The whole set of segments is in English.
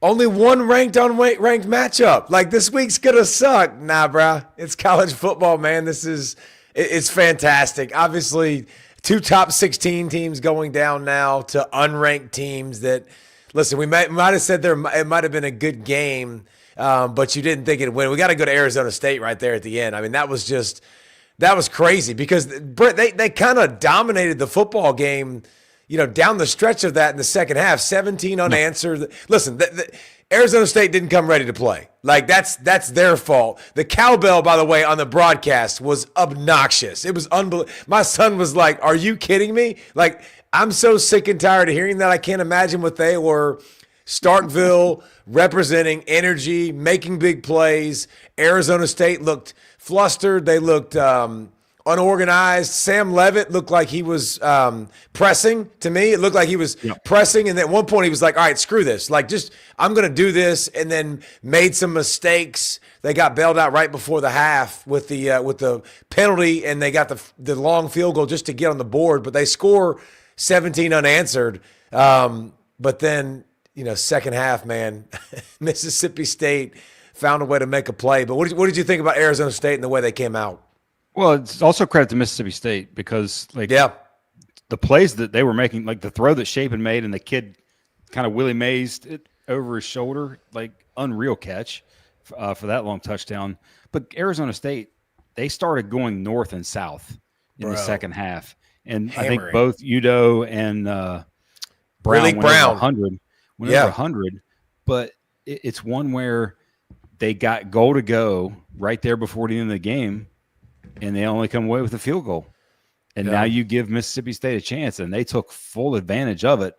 Only one ranked matchup. Like this week's gonna suck. Nah, bruh. It's college football, man. It's fantastic. Obviously, two top 16 teams going down now to unranked teams that, listen, we might have said it might have been a good game, but you didn't think it'd win. We got to go to Arizona State right there at the end. I mean, that was crazy because Brent, they kind of dominated the football game, down the stretch of that in the second half, 17 unanswered. Listen, Arizona State didn't come ready to play. Like that's their fault. The cowbell, by the way, on the broadcast was obnoxious. It was unbelievable. My son was like, "Are you kidding me?" Like, I'm so sick and tired of hearing that. I can't imagine what they were. Starkville representing energy, making big plays. Arizona State looked flustered. They looked unorganized. Sam Levitt looked like he was pressing to me. It looked like he was pressing. And at one point he was like, all right, screw this. Like, I'm going to do this. And then made some mistakes. They got bailed out right before the half with the penalty, and they got the long field goal just to get on the board. But they score 17 unanswered. But then, second half, man, Mississippi State found a way to make a play. But what did you think about Arizona State and the way they came out? Well, it's also credit to Mississippi State because, the plays that they were making, like the throw that Shapen made and the kid kind of Willie Mays it over his shoulder, like unreal catch for that long touchdown. But Arizona State, they started going north and south in the second half. And hammering. I think both Udo and Brown went over 100. Went over 100. But it's one where they got goal to go right there before the end of the game, and they only come away with a field goal. And now you give Mississippi State a chance, and they took full advantage of it.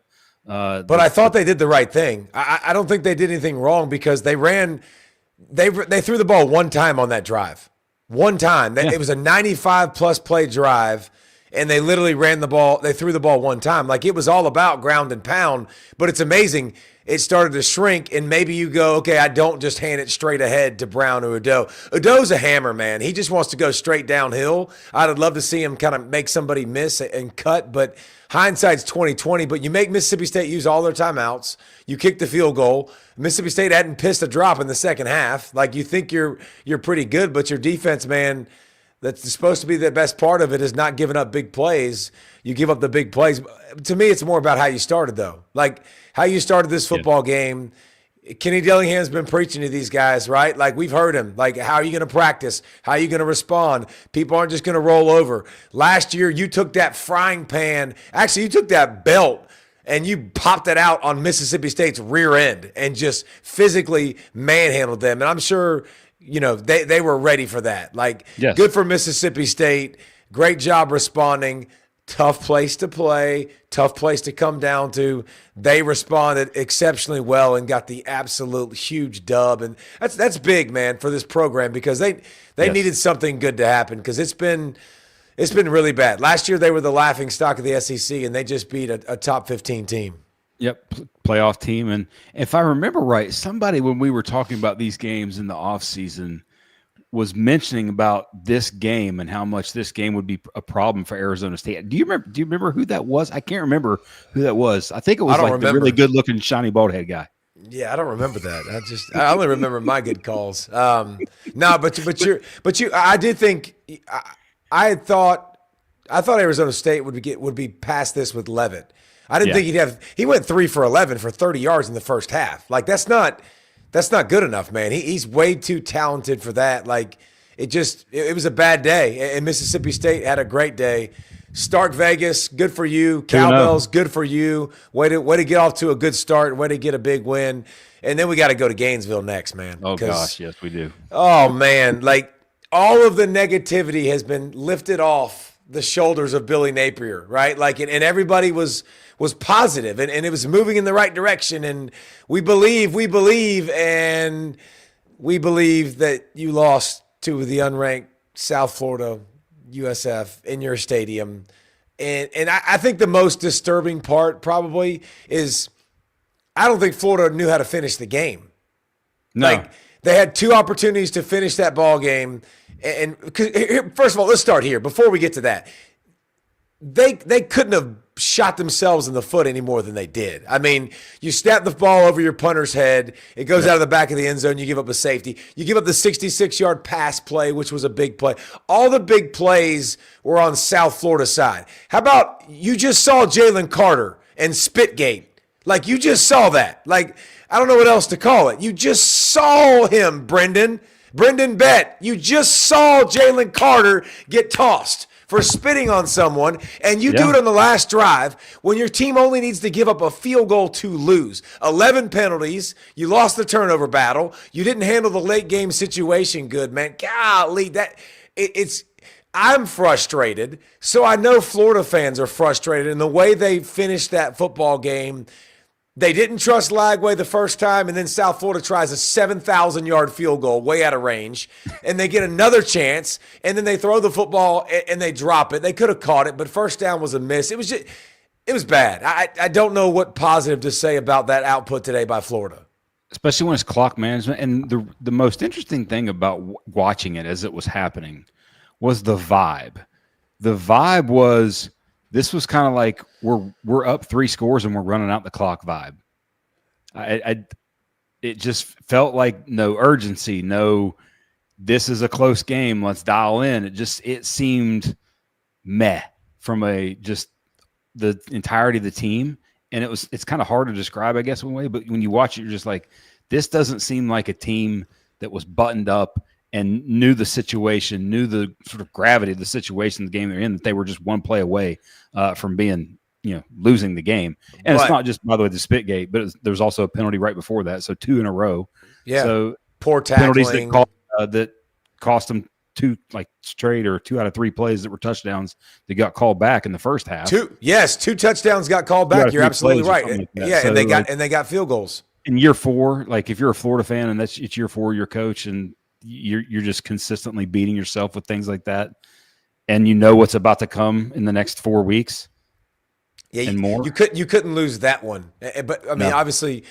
But I thought they did the right thing. I don't think they did anything wrong because they threw the ball one time on that drive. One time. It was a 95-plus play drive, and they literally ran the ball. They threw the ball one time. Like, it was all about ground and pound. But it's amazing. It started to shrink, and maybe you go, okay, I don't just hand it straight ahead to Brown or Udo. Udo's a hammer, man. He just wants to go straight downhill. I'd love to see him kind of make somebody miss and cut, but hindsight's 20/20. But you make Mississippi State use all their timeouts. You kick the field goal. Mississippi State hadn't pissed a drop in the second half. Like, you think you're pretty good, but your defense, man, that's supposed to be the best part of it is not giving up big plays. You give up the big plays. To me, it's more about how you started, though. Like, how you started this football game. Kenny Dillingham's been preaching to these guys, right? Like, we've heard him. Like, how are you going to practice? How are you going to respond? People aren't just going to roll over. Last year, you took that frying pan. Actually, you took that belt and you popped it out on Mississippi State's rear end and just physically manhandled them. And I'm sure – they were ready for that. Like, Good for Mississippi State. Great job responding. Tough place to play. Tough place to come down to. They responded exceptionally well and got the absolute huge dub. And that's big, man, for this program because they needed something good to happen because it's been really bad. Last year they were the laughing stock of the SEC, and they just beat a top 15 team. Yep, playoff team. And if I remember right, somebody when we were talking about these games in the offseason was mentioning about this game and how much this game would be a problem for Arizona State. Do you remember who that was? I can't remember who that was. I think it was the really good-looking, shiny, bald-head guy. Yeah, I don't remember that. I only remember my good calls. I did think I thought Arizona State would be past this with Levitt. I didn't think he went 3 for 11 for 30 yards in the first half. Like, that's not good enough, man. He's way too talented for that. Like, it was a bad day. And Mississippi State had a great day. Stark Vegas, good for you. Cowbells, good for you. Way to get off to a good start. Way to get a big win. And then we got to go to Gainesville next, man. Oh, gosh, yes, we do. Oh, man. Like, all of the negativity has been lifted off the shoulders of Billy Napier, right? Like, and everybody was positive and it was moving in the right direction. And we believe that you lost to the unranked South Florida USF in your stadium. And I think the most disturbing part probably is I don't think Florida knew how to finish the game. No. Like, they had 2 opportunities to finish that ball game. And first of all, let's start here. Before we get to that, they couldn't have shot themselves in the foot any more than they did. I mean, you snap the ball over your punter's head. It goes out of the back of the end zone. You give up a safety. You give up the 66-yard pass play, which was a big play. All the big plays were on South Florida side. How about you just saw Jalen Carter and Spitgate? Like, you just saw that. Like, I don't know what else to call it. You just saw him, Brendan Bett. You just saw Jalen Carter get tossed for spitting on someone, and you do it on the last drive when your team only needs to give up a field goal to lose. 11 penalties. You lost the turnover battle. You didn't handle the late game situation good, man. Golly, I'm frustrated. So I know Florida fans are frustrated, and the way they finished that football game, they didn't trust Lagway the first time, and then South Florida tries a 7,000-yard field goal way out of range, and they get another chance, and then they throw the football and they drop it. They could have caught it, but first down was a miss. It was bad. I don't know what positive to say about that output today by Florida. Especially when it's clock management. And the most interesting thing about watching it as it was happening was the vibe. The vibe was – this was kind of like we're up 3 scores and we're running out the clock vibe. It just felt like no urgency, no, this is a close game, let's dial in. It seemed meh from just the entirety of the team. And it's kind of hard to describe, I guess, in a way, but when you watch it, you're just like, this doesn't seem like a team that was buttoned up and knew the situation, knew the sort of gravity of the situation, the game they're in, that they were just one play away from being, losing the game. And it's not just, by the way, the Spitgate, but there was also a penalty right before that. So 2 in a row. Yeah. So poor tackling. Penalties that cost them 2 straight or 2 out of 3 plays that were touchdowns that got called back in the first half. 2 touchdowns got called back. You're absolutely right. Yeah. So and they got field goals. In year 4, if you're a Florida fan and it's year 4, your coach, and you're just consistently beating yourself with things like that, and you know what's about to come in the next 4 weeks. Yeah, and more. You couldn't lose that one. But I mean, obviously,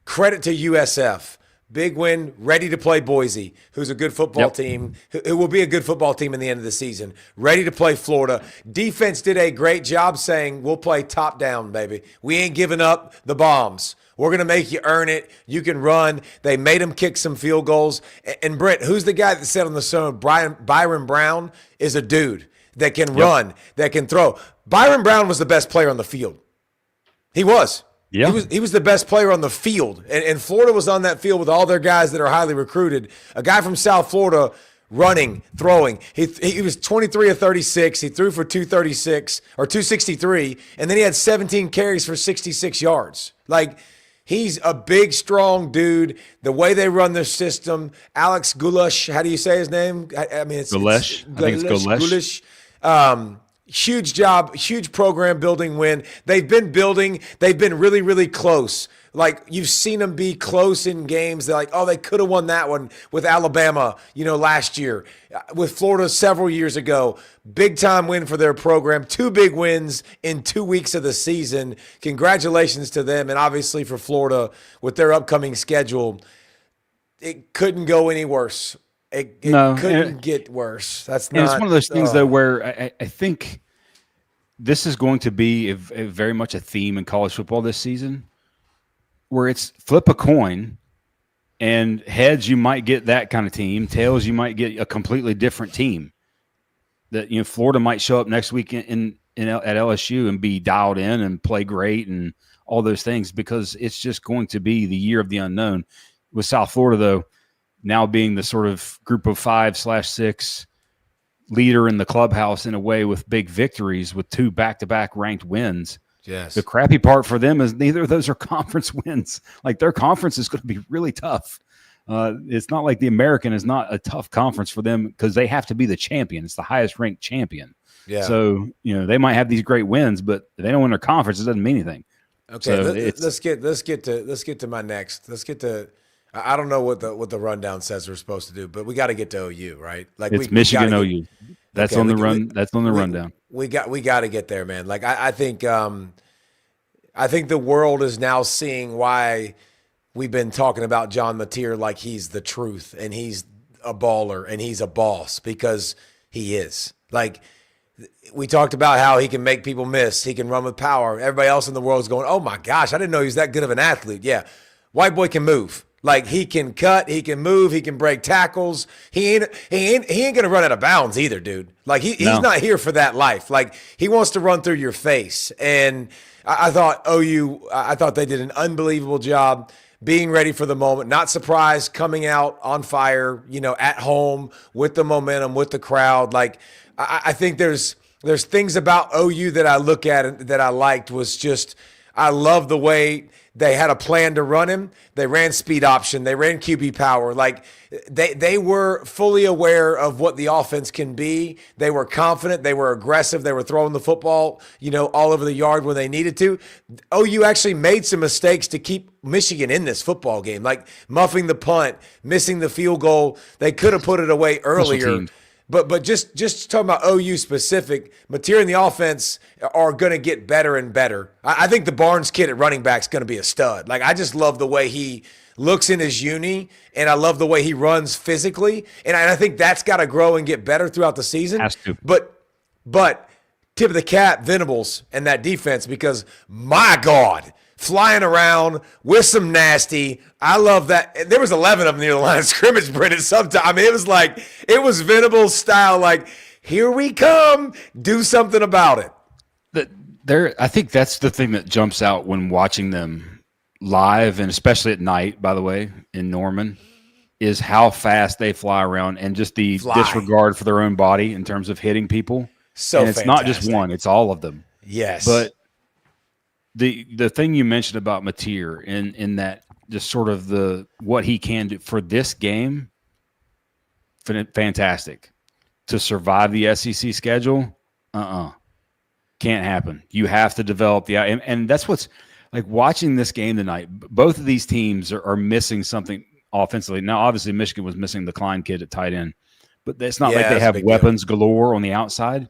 credit to USF. Big win, ready to play Boise, who's a good football team, who will be a good football team in the end of the season. Ready to play Florida. Defense did a great job saying, we'll play top down, baby. We ain't giving up the bombs. We're going to make you earn it. You can run. They made him kick some field goals. And Brent, who's the guy that said on the show, Byron Brown is a dude that can run, that can throw. Byron Brown was the best player on the field. He was. Yeah. He was the best player on the field. And Florida was on that field with all their guys that are highly recruited. A guy from South Florida running, throwing. He was 23 of 36. He threw for 236 or 263, and then he had 17 carries for 66 yards. He's a big, strong dude. The way they run their system, Alex Goulash, how do you say his name? I mean, it's Goulash. I think it's Goulash. Huge job, huge program building win. They've been building. They've been really, really close. You've seen them be close in games. They're like, oh, they could have won that one with Alabama, last year. With Florida several years ago. Big time win for their program. 2 big wins in 2 weeks of the season. Congratulations to them. And obviously for Florida with their upcoming schedule, it couldn't go any worse. It couldn't get worse. It's one of those things, though, where I think this is going to be a very much a theme in college football this season, where it's flip a coin, and heads you might get that kind of team, tails you might get a completely different team. That Florida might show up next week at LSU and be dialed in and play great and all those things, because it's just going to be the year of the unknown. With South Florida, though, now being the sort of group of 5/6 leader in the clubhouse in a way, with big victories, with 2 back-to-back ranked wins. Yes. The crappy part for them is neither of those are conference wins. Their conference is going to be really tough. It's not like the American is not a tough conference for them, because they have to be the champion. It's the highest ranked champion. Yeah. So, they might have these great wins, but if they don't win their conference, it doesn't mean anything. Okay. So let's get to my next. Let's get to, I don't know what the rundown says we're supposed to do, but we got to get to OU, right? It's Michigan OU. That's on the run. That's on the rundown. We got to get there, man. I think the world is now seeing why we've been talking about John Mateer like he's the truth and he's a baller and he's a boss, because he is. We talked about how he can make people miss. He can run with power. Everybody else in the world is going, oh, my gosh, I didn't know he was that good of an athlete. Yeah, white boy can move. Like, he can cut, he can move, he can break tackles. He ain't going to run out of bounds either, dude. Like, he's not here for that life. Like, he wants to run through your face. And I thought I thought they did an unbelievable job being ready for the moment, not surprised, coming out on fire, at home with the momentum, with the crowd. Like, I think there's things about OU that I look at and that I liked was just, I love the way they had a plan to run him. They ran speed option. They ran QB power. Like, they were fully aware of what the offense can be. They were confident. They were aggressive. They were throwing the football, all over the yard when they needed to. OU actually made some mistakes to keep Michigan in this football game, like muffing the punt, missing the field goal. They could have put it away earlier. But just talking about OU specific, Mateer and the offense are going to get better and better. I think the Barnes kid at running back is going to be a stud. Like, I just love the way he looks in his uni, and I love the way he runs physically. And I think that's got to grow and get better throughout the season. Has to. But tip of the cap, Venables and that defense, because my God, flying around with some nasty. I love that. There was 11 of them near the line of scrimmage, Brent, sometime. I mean, it was Venables style, like, here we come, do something about it. I think that's the thing that jumps out when watching them live, and especially at night, by the way, in Norman, is how fast they fly around and just the disregard for their own body in terms of hitting people. So and it's not just one, it's all of them. Yes. But the thing you mentioned about Mateer in that just sort of what he can do for this game, fantastic. To survive the SEC schedule, can't happen. You have to develop and that's what's like watching this game tonight. Both of these teams are missing something offensively. Now, obviously, Michigan was missing the Klein kid at tight end, but it's not like they have weapons galore on the outside.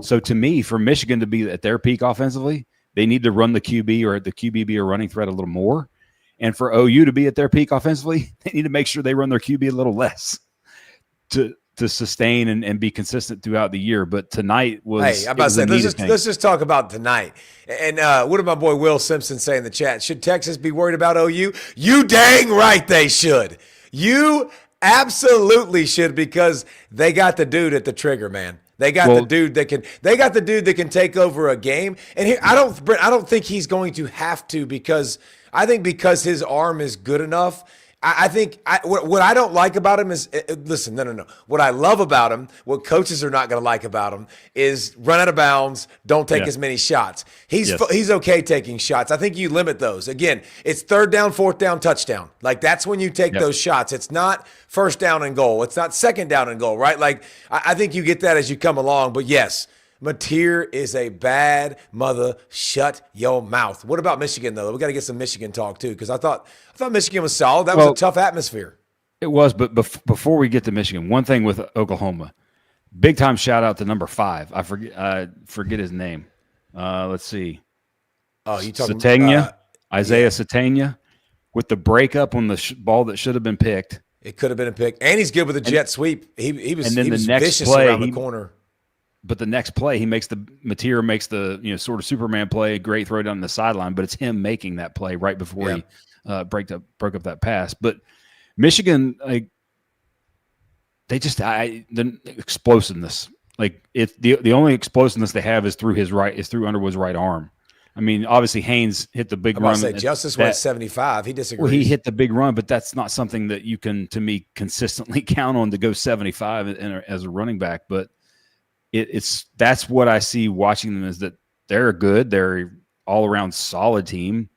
So to me, for Michigan to be at their peak offensively, they need to run the QB or the QB be a running threat a little more. And for OU to be at their peak offensively, they need to make sure they run their QB a little less to sustain and be consistent throughout the year. But tonight was – Hey, I'm about to say, let's just talk about tonight. And what did my boy Will Simpson say in the chat? Should Texas be worried about OU? You dang right they should. You absolutely should, because they got the dude at the trigger, man. They got the dude that can take over a game. And here, I don't think he's going to have to, because his arm is good enough. I think what I don't like about him is, listen, no. What I love about him, what coaches are not going to like about him, is run out of bounds, don't take as many shots. He's okay taking shots. I think you limit those. Again, it's third down, fourth down, touchdown. Like, that's when you take those shots. It's not first down and goal. It's not second down and goal, right? Like, I think you get that as you come along. But yes, Mateer is a bad mother. Shut your mouth. What about Michigan, though? We got to get some Michigan talk, too, because I thought Michigan was solid. That was a tough atmosphere. It was, but before we get to Michigan, one thing with Oklahoma, big time shout out to number 5. I forget his name. Let's see. Oh, you talking Isaiah Satania, with the breakup on the ball that should have been picked. It could have been a pick, and he's good with a jet sweep. He was vicious play, around the corner. But the next play, Mateer makes the sort of Superman play, great throw down the sideline, but it's him making that play right before he broke up that pass. But Michigan, like, the explosiveness, like, the only explosiveness they have is through Underwood's right arm. I mean, obviously Haynes hit the big run. Justice went 75. He disagrees. Well, he hit the big run, but that's not something that you can, to me, consistently count on to go 75 as a running back. But that's what I see watching them, is that they're good. They're all around solid team,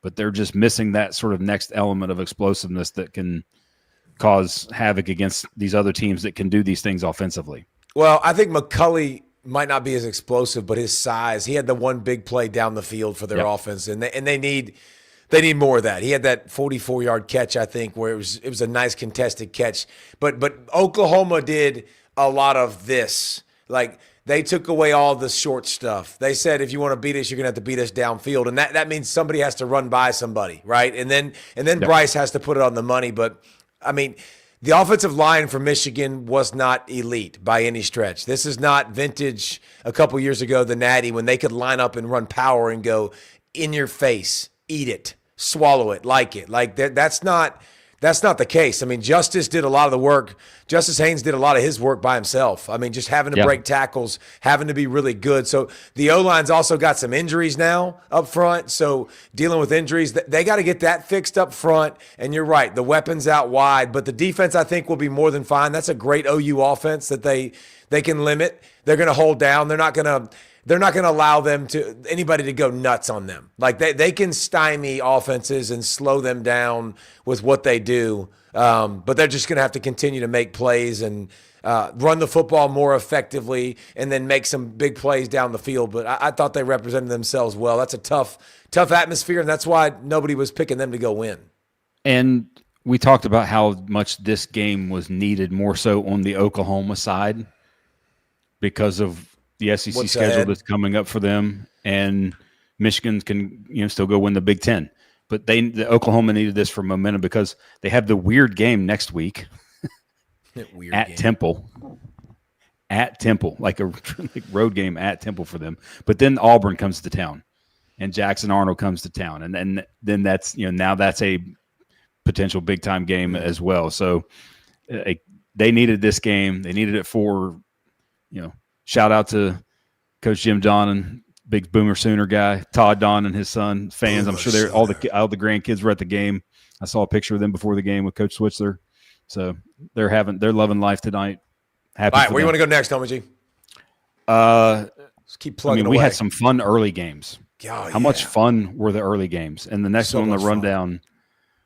but they're just missing that sort of next element of explosiveness that can cause havoc against these other teams that can do these things offensively. Well, I think McCulley might not be as explosive, but his size, he had the one big play down the field for their offense, and they need more of that. He had that 44-yard catch, I think, where it was a nice contested catch. But Oklahoma did a lot of this. Like, they took away all the short stuff. They said, if you want to beat us, you're going to have to beat us downfield. And that means somebody has to run by somebody, right? And then Bryce has to put it on the money. But, I mean, the offensive line for Michigan was not elite by any stretch. This is not vintage a couple years ago, the Natty, when they could line up and run power and go in your face, eat it, swallow it, like it. Like that's not the case. I mean, Justice did a lot of the work. Justice Haynes did a lot of his work by himself. I mean, just having to break tackles, having to be really good. So the O-line's also got some injuries now up front. So dealing with injuries, they got to get that fixed up front. And you're right, the weapons out wide. But the defense, I think, will be more than fine. That's a great OU offense that they can limit. They're going to hold down. They're not going to allow anybody to go nuts on them. Like they can stymie offenses and slow them down with what they do. But they're just going to have to continue to make plays and run the football more effectively and then make some big plays down the field. But I thought they represented themselves well. That's a tough atmosphere, and that's why nobody was picking them to go win. And we talked about how much this game was needed more so on the Oklahoma side because of the SEC schedule that's coming up for them, and Michigan can still go win the Big Ten. But the Oklahoma needed this for momentum because they have the weird game next week at Temple. At Temple, like a road game at Temple for them. But then Auburn comes to town, and Jackson Arnold comes to town, and then that's now that's a potential big time game as well. So they needed this game. They needed it for shout out to Coach Jim Donnan, big Boomer Sooner guy, Todd Don and his son, fans. I'm sure all the grandkids were at the game. I saw a picture of them before the game with Coach Switzler. So they're loving life tonight. Happy. All right, where you want to go next, Tommy G? Let's keep plugging away. We had some fun early games. How much fun were the early games? And the next one on the rundown,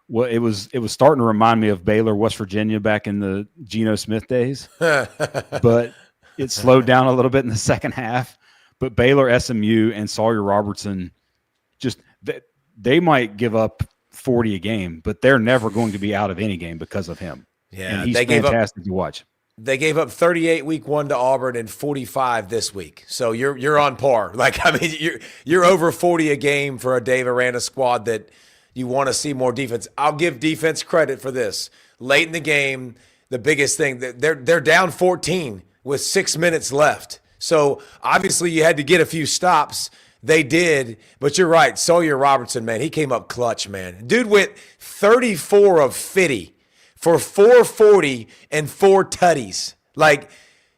well, it was starting to remind me of Baylor, West Virginia back in the Geno Smith days. But it slowed down a little bit in the second half, but Baylor-SMU and Sawyer Robertson, they might give up 40 a game, but they're never going to be out of any game because of him. Yeah, and he's fantastic to watch. They gave up 38 week one to Auburn and 45 this week, so you're on par. Like I mean, you're over 40 a game for a Dave Aranda squad that you want to see more defense. I'll give defense credit for this. Late in the game, the biggest thing they're down 14. With 6 minutes left. So obviously you had to get a few stops. They did, but you're right. Sawyer Robertson, man, he came up clutch, man. Dude went 34 of 50 for 440 and 4 tutties. Like,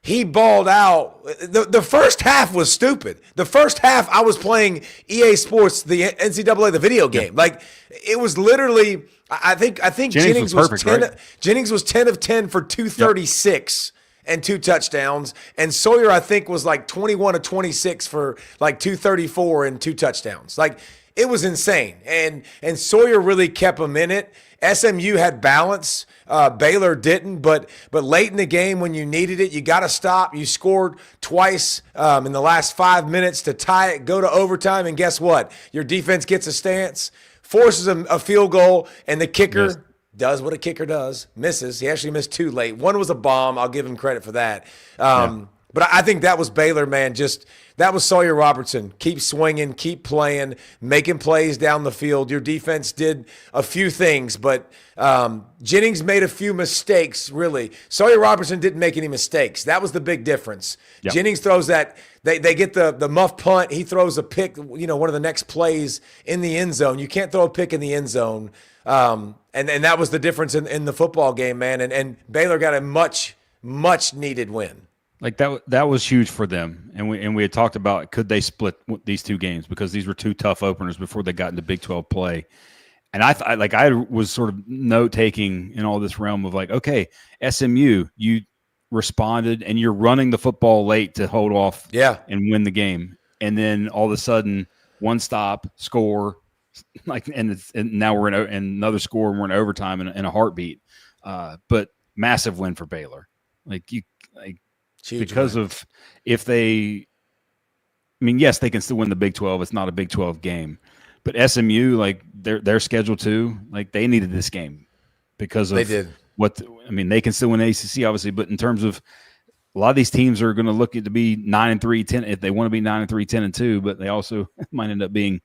he balled out. The first half was stupid. The first half, I was playing EA Sports, the NCAA, the video game. Like, it was literally, I think Jennings was perfect, 10. Right? Jennings was 10 of 10 for 236. Yep. And 2 touchdowns. And Sawyer, I think, was like 21 of 26 for like 234 and 2 touchdowns. Like, it was insane. And Sawyer really kept them in it. SMU had balance. Baylor didn't. But late in the game when you needed it, you got to stop. You scored twice in the last 5 minutes to tie it, go to overtime. And guess what? Your defense gets a stance, forces a field goal, and the kicker does what a kicker does, misses. He actually missed 2 late. One was a bomb. I'll give him credit for that. But I think that was Baylor, man. That was Sawyer Robertson. Keep swinging, keep playing, making plays down the field. Your defense did a few things, but Jennings made a few mistakes, really. Sawyer Robertson didn't make any mistakes. That was the big difference. Yep. Jennings throws that. They get the muff punt. He throws a pick, one of the next plays in the end zone. You can't throw a pick in the end zone. And that was the difference in the football game, man. And Baylor got a much, much needed win. Like that was huge for them. And we had talked about, could they split these 2 games, because these were 2 tough openers before they got into Big 12 play. And I was sort of note taking in all this realm of like, okay, SMU, you responded and you're running the football late to hold off and win the game. And then all of a sudden, one stop, score, and now we're in another score, and we're in overtime in a heartbeat. But massive win for Baylor. Because win. Of if they, yes, they can still win the Big 12. It's not a Big 12 game, but SMU, like their schedule too, like they needed this game because of they did they can still win ACC obviously, but in terms of a lot of these teams are going to look at to be 9-3, 10 if they want to be 9-3, 10-2, but they also might end up being.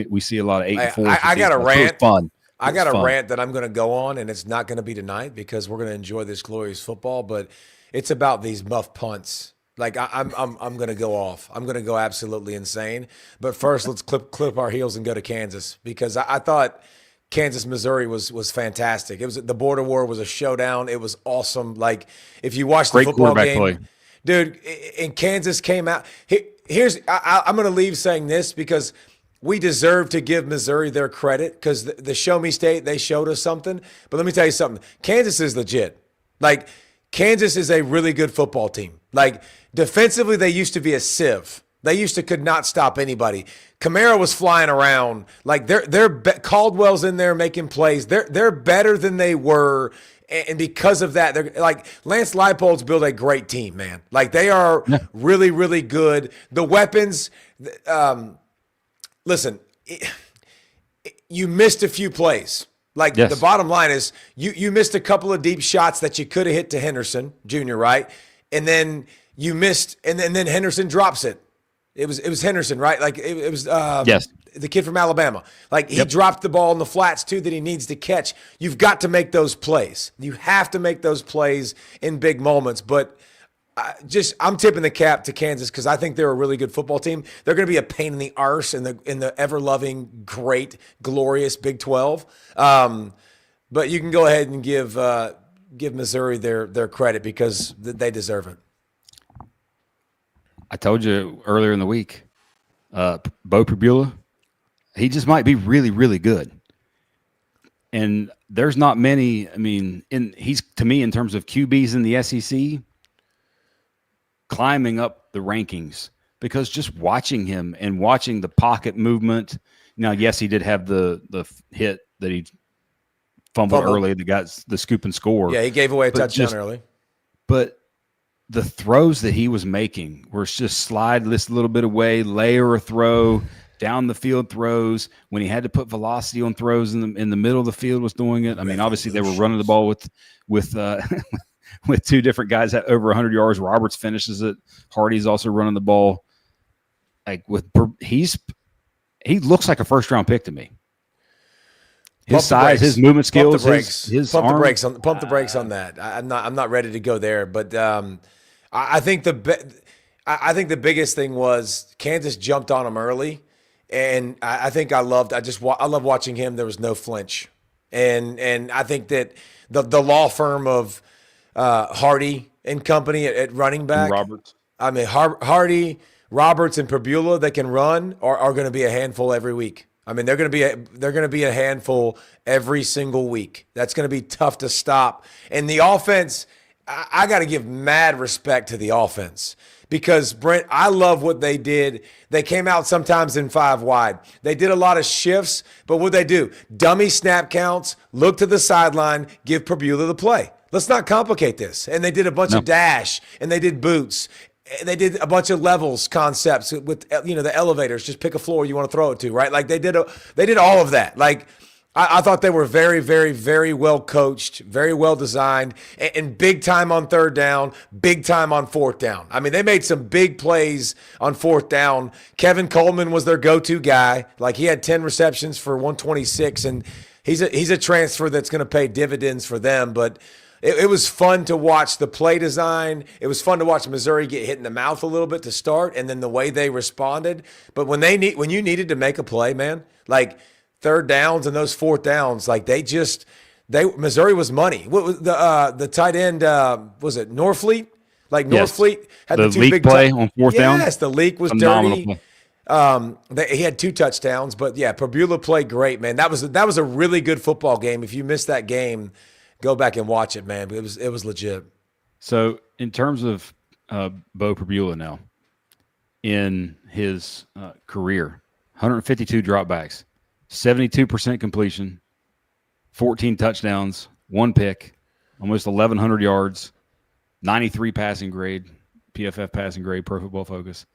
We see a lot of 8-4. I got a rant. Fun. I got a rant that I'm going to go on, and it's not going to be tonight because we're going to enjoy this glorious football. But it's about these muff punts. Like I'm going to go off. I'm going to go absolutely insane. But first, let's clip our heels and go to Kansas because I thought Kansas Missouri was fantastic. It was the border war was a showdown. It was awesome. Like if you watch the football game, dude, and Kansas came out. I'm going to leave saying this because we deserve to give Missouri their credit because the Show Me State, they showed us something. But let me tell you something. Kansas is legit. Like, Kansas is a really good football team. Like, defensively, they used to be a sieve. They used to could not stop anybody. Kamara was flying around. Like, Caldwell's in there making plays. They're better than they were. And because of that, they're like Lance Leipold's built a great team, man. Like, they are really, really good. The weapons, listen, you missed a few plays. Like the bottom line is you missed a couple of deep shots that you could have hit to Henderson Jr., right? And then you missed, and then Henderson drops it. It was Henderson, right? Like it was the kid from Alabama. Like he dropped the ball in the flats too that he needs to catch. You've got to make those plays. You have to make those plays in big moments. But I'm tipping the cap to Kansas because I think they're a really good football team. They're going to be a pain in the arse in the ever-loving, great, glorious Big 12. But you can go ahead and give Missouri their credit because they deserve it. I told you earlier in the week, Bo Pribula, he just might be really, really good. And there's not many. I mean, he's to me in terms of QBs in the SEC. Climbing up the rankings because just watching him and watching the pocket movement. Now, yes, he did have the hit that he fumbled early. That got the scoop and score. Yeah, he gave away a touchdown early. But the throws that he was making were just slide this little bit away, layer a throw, down the field throws. When he had to put velocity on throws in the middle of the field, was doing it. I mean, obviously they were running the ball with two different guys at over 100 yards. Roberts finishes it. Hardy's also running the ball. Like he looks like a first-round pick to me. His size, his movement skills, his pump arm. The brakes on that. I'm not ready to go there, but I think the biggest thing was Kansas jumped on him early, and I love watching him. There was no flinch, and I think that the law firm of Hardy and company at running back. And Roberts. I mean, Hardy, Roberts, and Pribula that can run are going to be a handful every week. I mean, they're going to be a handful every single week. That's going to be tough to stop. And the offense, I got to give mad respect to the offense because Brent, I love what they did. They came out sometimes in 5 wide. They did a lot of shifts, but what they do? Dummy snap counts, look to the sideline, give Pribula the play. Let's not complicate this. And they did a bunch of dash, and they did boots. They did a bunch of levels concepts with the elevators. Just pick a floor you want to throw it to, right? Like they did all of that. Like I thought they were very, very, very well coached, very well designed, and big time on 3rd down, big time on 4th down. I mean, they made some big plays on 4th down. Kevin Coleman was their go-to guy. Like he had 10 receptions for 126, and he's a transfer that's going to pay dividends for them, but. It was fun to watch the play design. It was fun to watch Missouri get hit in the mouth a little bit to start, and then the way they responded. But when you needed to make a play, man, like 3rd downs and those 4th downs, like Missouri was money. What was the tight end? Was it Norfleet? Like Norfleet had the 2 big play on 4th down. Yes, the leak was dirty. He had 2 touchdowns, but yeah, Pribula played great, man. That was a really good football game. If you missed that game. Go back and watch it, man. It was legit. So in terms of Bo Pribula now, in his career, 152 dropbacks, 72% completion, 14 touchdowns, 1 pick, almost 1,100 yards, 93 passing grade, PFF passing grade, Pro Football Focus.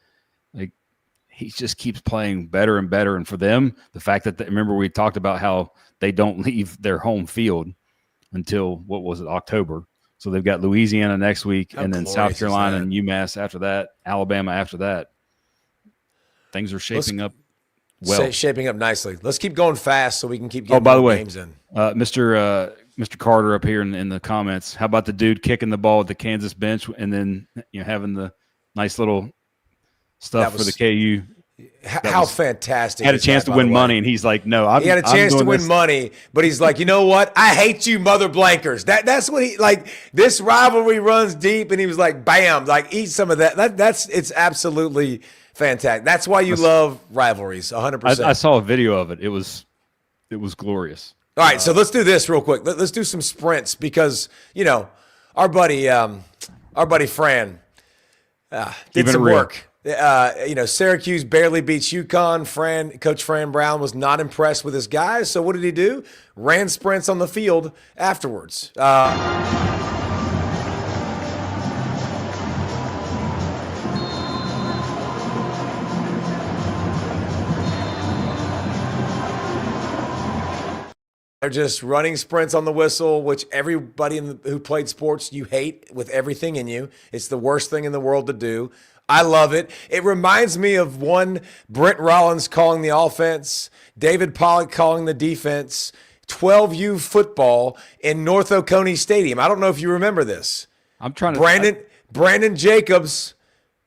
Like he just keeps playing better and better. And for them, the fact that remember we talked about how they don't leave their home field until October. So they've got Louisiana next week, and then South Carolina and UMass after that, Alabama after that. Things are shaping up well. Shaping up nicely. Let's keep going fast so we can keep getting by the way, games in. Mr. Carter up here in the comments. How about the dude kicking the ball at the Kansas bench and then having the nice little stuff for the KU? How fantastic! Had a chance to win money, and he's like, "No, he had a chance to win money, but he's like, you know what? I hate you, mother blankers." That's what he like. This rivalry runs deep, and he was like, "Bam!" Like, eat some of that. It's absolutely fantastic. That's why you love rivalries, 100%. I saw a video of it. It was glorious. All right, so let's do this real quick. Let's do some sprints because our buddy Fran did some work. Syracuse barely beats UConn. Coach Fran Brown was not impressed with his guys. So what did he do? Ran sprints on the field afterwards. They're just running sprints on the whistle, which everybody who played sports, you hate with everything in you. It's the worst thing in the world to do. I love it. It reminds me of one Brent Rollins calling the offense, David Pollack calling the defense, 12U football in North Oconee Stadium. I don't know if you remember this. I'm trying to. Brandon Jacobs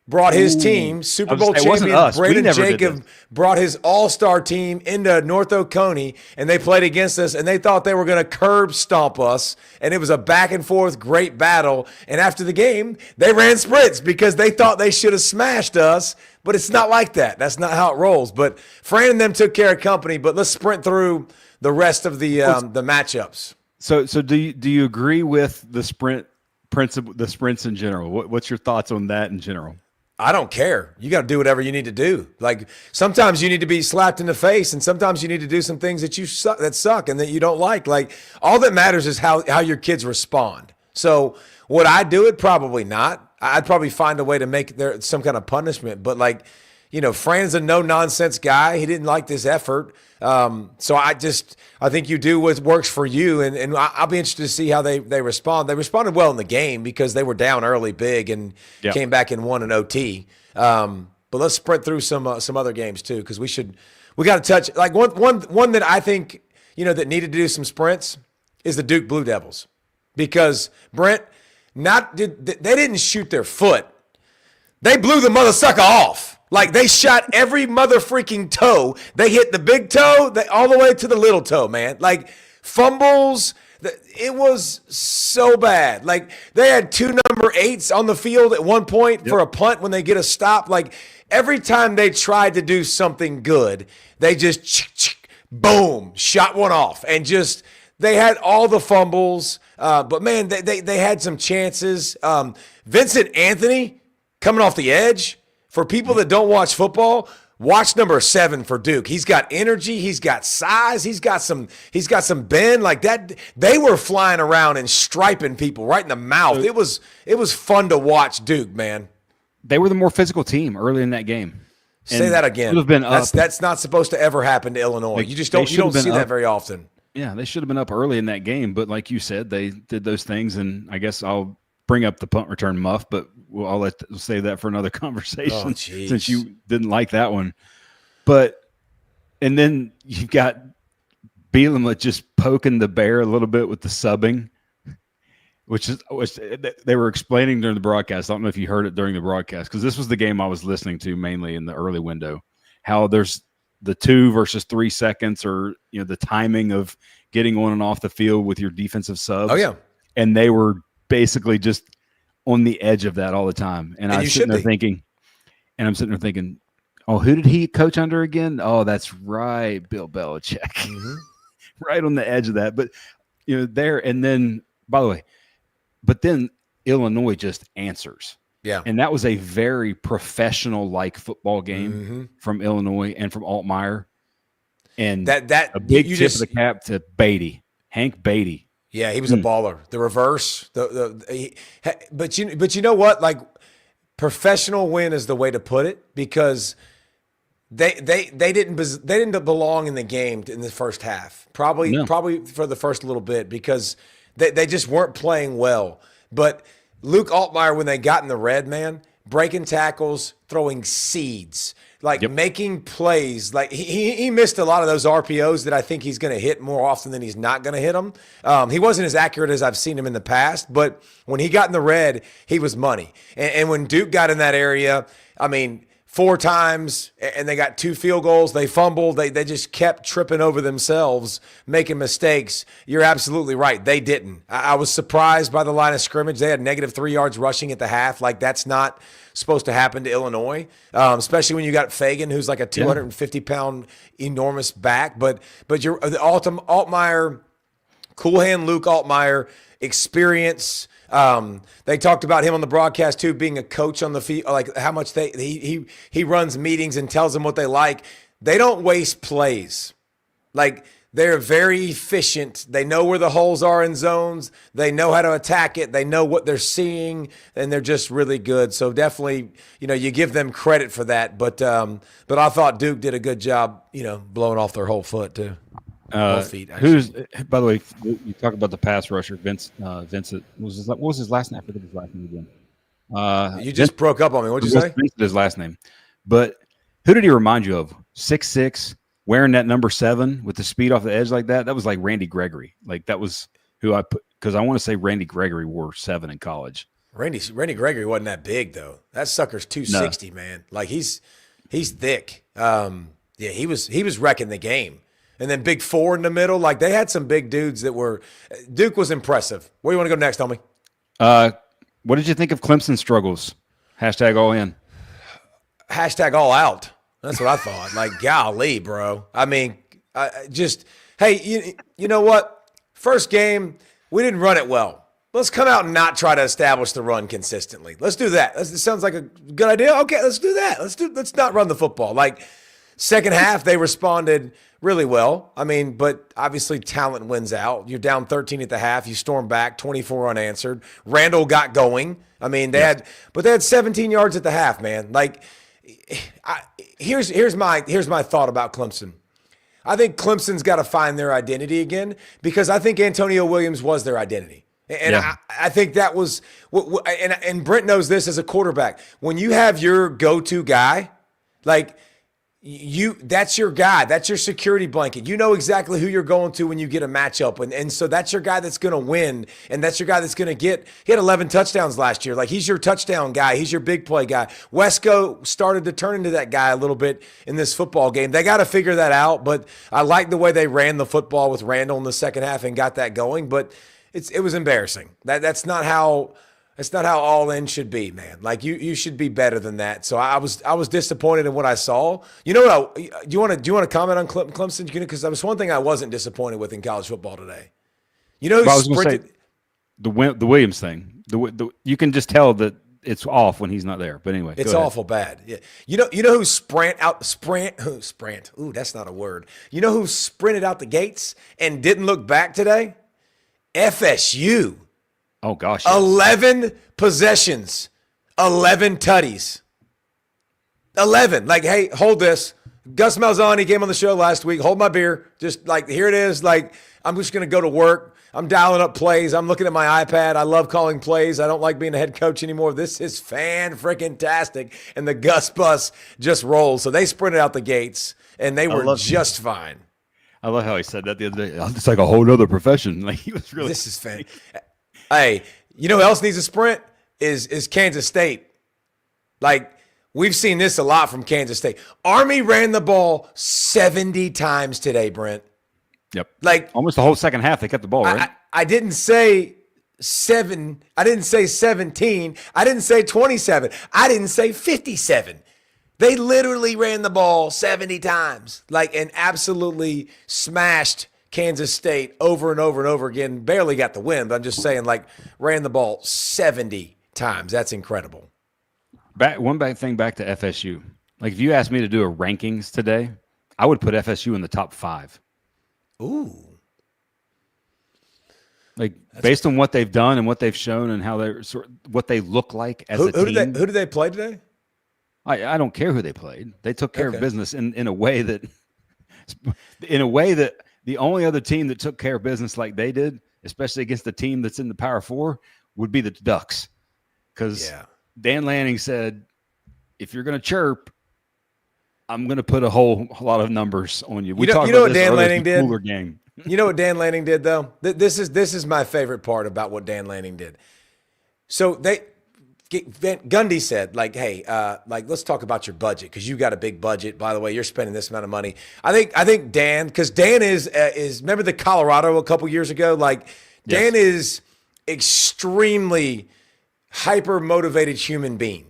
brought his team, Super Bowl champion Brandon Jacobs brought his all-star team into North Oconee, and they played against us, and they thought they were going to curb stomp us, and it was a back-and-forth great battle. And after the game, they ran sprints because they thought they should have smashed us, but it's not like that. That's not how it rolls. But Fran and them took care of company, but let's sprint through the rest of the matchups. So do you agree with the sprint principle, the sprints in general? What's your thoughts on that in general? I don't care. You got to do whatever you need to do. Like sometimes you need to be slapped in the face, and sometimes you need to do some things that suck and that you don't like. Like all that matters is how your kids respond. So would I do it? Probably not. I'd probably find a way to make there some kind of punishment. But Fran's a no nonsense guy. He didn't like this effort. So I think you do what works for you, and I'll be interested to see how they respond. They responded well in the game because they were down early big and came back and won an OT. But let's sprint through some other games too, because we got to touch like one that I think that needed to do some sprints is the Duke Blue Devils, because Brent they didn't shoot their foot, they blew the mother sucker off. Like they shot every mother freaking toe. They hit the big toe all the way to the little toe, man. Like fumbles. It was so bad. Like they had 2 number 8s on the field at one point for a punt when they get a stop. Like every time they tried to do something good, they just boom, shot one off. And just they had all the fumbles. But man, they had some chances. Vincent Anthony coming off the edge. For people that don't watch football, watch number 7 for Duke. He's got energy. He's got size. He's got some bend like that. They were flying around and striping people right in the mouth. It was fun to watch Duke, man. They were the more physical team early in that game. Say that again. Have been up. That's not supposed to ever happen to Illinois. You don't see that very often. Yeah, they should have been up early in that game, but like you said, they did those things, and I guess I'll bring up the punt return muff, but I'll save that for another conversation since you didn't like that one. And then you've got Bielema just poking the bear a little bit with the subbing, which they were explaining during the broadcast. I don't know if you heard it during the broadcast, because this was the game I was listening to mainly in the early window, how there's the 2 versus 3 seconds, or the timing of getting on and off the field with your defensive subs. Oh yeah. And they were basically just on the edge of that all the time. And I'm sitting there thinking, oh, who did he coach under again? Oh, that's right, Bill Belichick. Mm-hmm. Right on the edge of that. But there, and then by the way, but then Illinois just answers. Yeah. And that was a very professional like football game from Illinois and from Altmaier. And that a big tip of the cap to Hank Beatty. Yeah, he was a baller. The reverse, but you know what? Like, professional win is the way to put it, because they didn't belong in the game in the first half. Probably for the first little bit, because they just weren't playing well. But Luke Altmaier, when they got in the red, man, breaking tackles, throwing seeds. like making plays. Like he missed a lot of those RPOs that I think he's going to hit more often than he's not going to hit them. He wasn't as accurate as I've seen him in the past, but when he got in the red, he was money. And when Duke got in that area, I mean, 4 times, and they got 2 field goals. They fumbled. They just kept tripping over themselves, making mistakes. You're absolutely right. They didn't. I was surprised by the line of scrimmage. They had -3 yards rushing at the half. Like, that's not supposed to happen to Illinois, especially when you got Fagan, who's like a 250-pound enormous back. But you're the Altmaier, cool hand Luke Altmaier, experience. They talked about him on the broadcast too, being a coach on the field, like how much he runs meetings and tells them what they like. They don't waste plays. Like, they're very efficient. They know where the holes are in zones. They know how to attack it. They know what they're seeing, and they're just really good. So definitely, you give them credit for that. But I thought Duke did a good job, blowing off their whole foot too. Both feet. Who's, by the way, you talk about the pass rusher, Vincent. What was his last name? I forget his last name again. You just broke up on me. What'd you say? His last name. But who did he remind you of? 6'6", wearing that number 7 with the speed off the edge like that. That was like Randy Gregory. Like, that was who I put, because I want to say Randy Gregory wore 7 in college. Randy Gregory wasn't that big though. That sucker's 260, man. Like, he's thick. He was wrecking the game. And then big 4 in the middle. Like, they had some big dudes that were – Duke was impressive. Where do you want to go next, homie? What did you think of Clemson's struggles? # all in. # all out. That's what I thought. Like, golly, bro. I mean, hey, you know what? First game, we didn't run it well. Let's come out and not try to establish the run consistently. Let's do that. It sounds like a good idea. Okay, let's do that. Let's not run the football. Like, second half, they responded really well. I mean, but obviously talent wins out. You're down 13 at the half. You storm back, 24 unanswered. Randall got going. I mean, they had 17 yards at the half, man. Like, here's my thought about Clemson. I think Clemson's got to find their identity again, because I think Antonio Williams was their identity. And I think that was and Brent knows this as a quarterback. When you have your go-to guy, like, that's your guy. That's your security blanket. You know exactly who you're going to when you get a matchup. And so that's your guy that's going to win. And that's your guy that's going to he had 11 touchdowns last year. Like, he's your touchdown guy. He's your big play guy. Wesco started to turn into that guy a little bit in this football game. They got to figure that out. But I like the way they ran the football with Randall in the second half and got that going. But it was embarrassing. That's not how all in should be, man. Like, you should be better than that. So I was disappointed in what I saw. You know what? Do you want to comment on Clemson? Because that was one thing I wasn't disappointed with in college football today. You know, who sprinted? The Williams thing. You can just tell that it's off when he's not there. But anyway, it's awful bad. Yeah. You know who sprint? Ooh, that's not a word. You know who sprinted out the gates and didn't look back today? FSU. Oh, gosh. 11 possessions, 11 tutties. 11. Like, hey, hold this. Gus Malzahn, he came on the show last week. Hold my beer. Just like, here it is. Like, I'm just going to go to work. I'm dialing up plays. I'm looking at my iPad. I love calling plays. I don't like being a head coach anymore. This is fan-freaking-tastic. And the Gus bus just rolled. So they sprinted out the gates, and they were just fine. I love how he said that the other day. It's like a whole other profession. Like, he was really. This is fan. Hey, you know who else needs a sprint? Is Kansas State. Like, we've seen this a lot from Kansas State. Army ran the ball 70 times today, Brent. Yep. Like, almost the whole second half, they kept the ball, right? I didn't say 7. I didn't say 17. I didn't say 27. I didn't say 57. They literally ran the ball 70 times, like, and absolutely smashed Kansas State over and over and over again. Barely got the win, but I'm just saying, like, ran the ball 70 times. That's incredible. One thing back to FSU. Like, if you asked me to do a rankings today, I would put FSU in the top 5. Ooh. Like, based on what they've done and what they've shown and how what they look like as a team. Who did they play today? I don't care who they played. They took care of business in a way that the only other team that took care of business like they did, especially against the team that's in the Power 4, would be the Ducks. Because Dan Lanning said, if you're going to chirp, I'm going to put a whole lot of numbers on you. We you talked know about what this Dan earlier, Lanning did? Cooler game. You know what Dan Lanning did though? This is my favorite part about what Dan Lanning did. So Gundy said, like, hey, let's talk about your budget because you got a big budget. By the way, you're spending this amount of money. I think Dan, because Dan is remember the Colorado a couple years ago? Like, Dan is extremely hyper motivated human being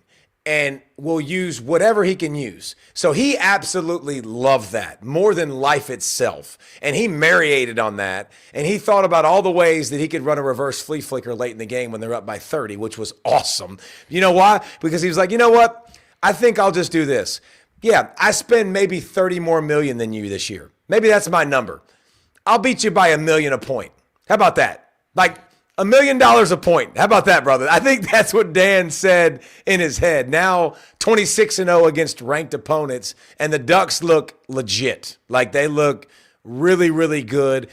and will use whatever he can use. So he absolutely loved that more than life itself. And he marinated on that. And he thought about all the ways that he could run a reverse flea flicker late in the game when they're up by 30, which was awesome. You know why? Because he was like, you know what? I think I'll just do this. Yeah, I spend maybe 30 more million than you this year. Maybe that's my number. I'll beat you by $1 million a point. How about that? Like, $1 million a point. How about that, brother? I think that's what Dan said in his head. Now 26-0 against ranked opponents, and the Ducks look legit. Like, they look really, really good.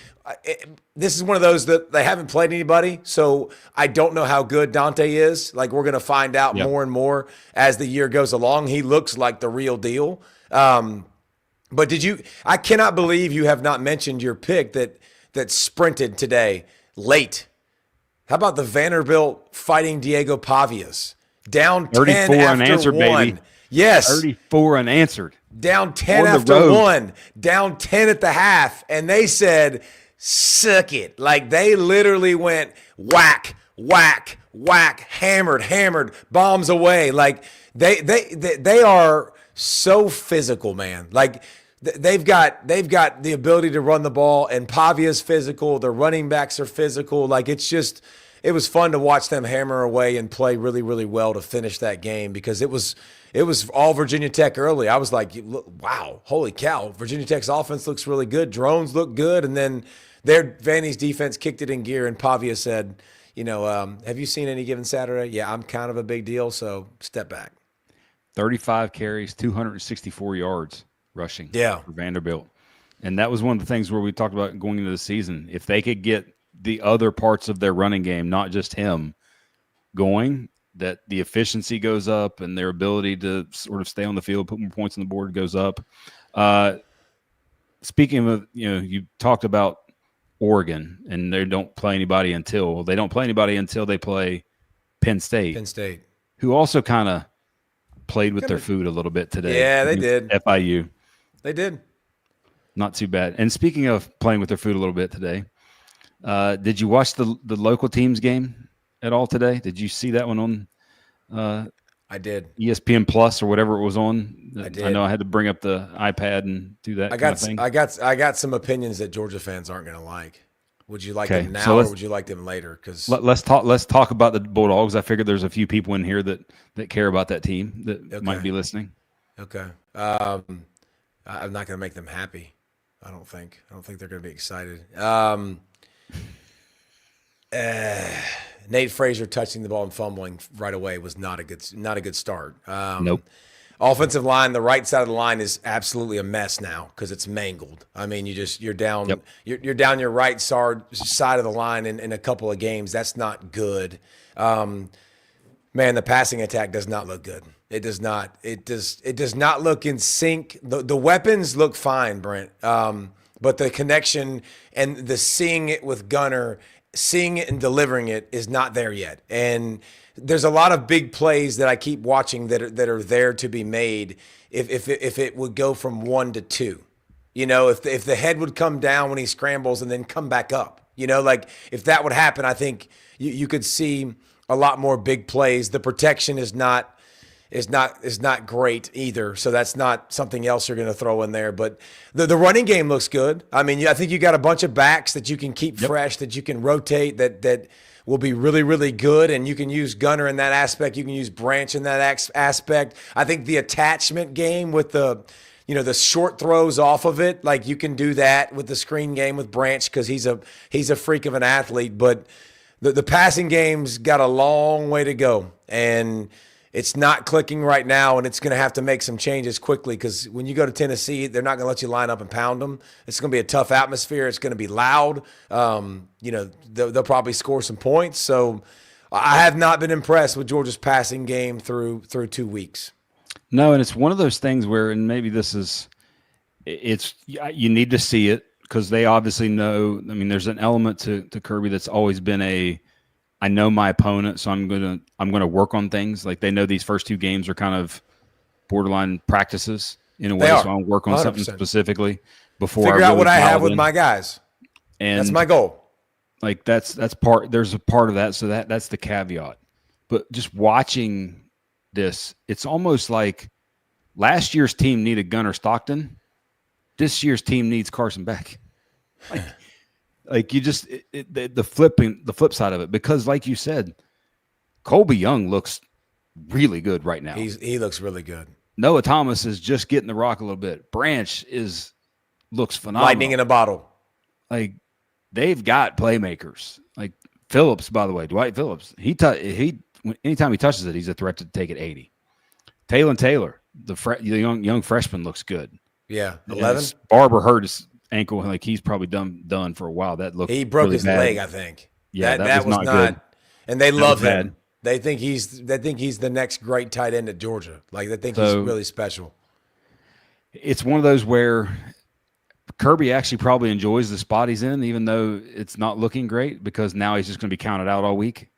This is one of those that they haven't played anybody, so I don't know how good Dante is. Like, we're going to find out more and more as the year goes along. He looks like the real deal. But I cannot believe you have not mentioned your pick that sprinted today late. How about the Vanderbilt Fighting Diego Pavias? Down 10 after unanswered, 1. Baby. Yes. 34 unanswered. Down 10 after 1. Down 10 at the half. And they said, suck it. Like, they literally went whack, whack, whack, hammered, bombs away. Like, they are so physical, man. Like, they've got the ability to run the ball, and Pavia's physical. Their running backs are physical. Like, it was fun to watch them hammer away and play really, really well to finish that game because it was all Virginia Tech early. I was like, wow, holy cow. Virginia Tech's offense looks really good. Drones look good. And then Vandy's defense kicked it in gear, and Pavia said, have you seen Any Given Saturday? Yeah, I'm kind of a big deal, so step back. 35 carries, 264 yards rushing for Vanderbilt. And that was one of the things where we talked about going into the season. If they could get the other parts of their running game, not just him, going, that the efficiency goes up and their ability to sort of stay on the field, put more points on the board goes up. Speaking of, you talked about Oregon, and they don't play anybody until they play Penn State, who also kind of played with their food a little bit today. Yeah, they did. FIU. They did. Not too bad. And speaking of playing with their food a little bit today, did you watch the local teams game at all today? Did you see that one on I did. ESPN Plus or whatever it was on? I did. I know I had to bring up the iPad and do that kind of thing. I got some opinions that Georgia fans aren't going to like. Would you like them now or would you like them later? Because let's talk about the Bulldogs. I figured there's a few people in here that care about that team that might be listening. Okay. I'm not going to make them happy. I don't think they're going to be excited. Nate Frazier touching the ball and fumbling right away was not a good start. Nope. Offensive line, the right side of the line is absolutely a mess now because it's mangled. I mean, you're down. Yep. You're down your right side of the line in a couple of games. That's not good. Man, the passing attack does not look good. It does not. It does not look in sync. The weapons look fine, Brent. But the connection and the seeing it with Gunner, seeing it and delivering it is not there yet. And there's a lot of big plays that I keep watching that are there to be made if it would go from 1 to 2. If the head would come down when he scrambles and then come back up. Like if that would happen, I think you could see a lot more big plays. The protection is not great either. So that's not something else you're going to throw in there. But the running game looks good. I mean, I think you got a bunch of backs that you can keep fresh, that you can rotate, that will be really, really good. And you can use Gunner in that aspect. You can use Branch in that aspect. I think the attachment game with the short throws off of it, like you can do that with the screen game with Branch because he's a freak of an athlete. But the passing game's got a long way to go. And it's not clicking right now, and it's going to have to make some changes quickly because when you go to Tennessee, they're not going to let you line up and pound them. It's going to be a tough atmosphere. It's going to be loud. They'll probably score some points. So I have not been impressed with Georgia's passing game through 2 weeks. No, and it's one of those things where, and maybe you need to see it because they obviously know. I mean, there's an element to Kirby that's always been I know my opponent, so I'm gonna work on things. Like they know these first two games are kind of borderline practices in a way, so I'll work on 100%. Something specifically before figure out what I have with my guys. And that's my goal. Like that's part. There's a part of that, so that's the caveat. But just watching this, it's almost like last year's team needed Gunnar Stockton. This year's team needs Carson Beck. Like you just the flip side of it, because like you said, Colby Young looks really good right now. He looks really good. Noah Thomas is just getting the rock a little bit. Branch looks phenomenal. Lightning in a bottle. Like they've got playmakers. Like Phillips, by the way, Dwight Phillips. Anytime he touches it, he's a threat to take it 80. Taylor, the young freshman, looks good. Yeah, 11. Barber hurt his ankle. Like he's probably done for a while. That looked. He broke really his bad. leg, I think. Yeah, that was not good. And they love him. They think he's the next great tight end at Georgia. Like they think he's really special. It's one of those where Kirby actually probably enjoys the spot he's in, even though it's not looking great, because now he's just going to be counted out all week.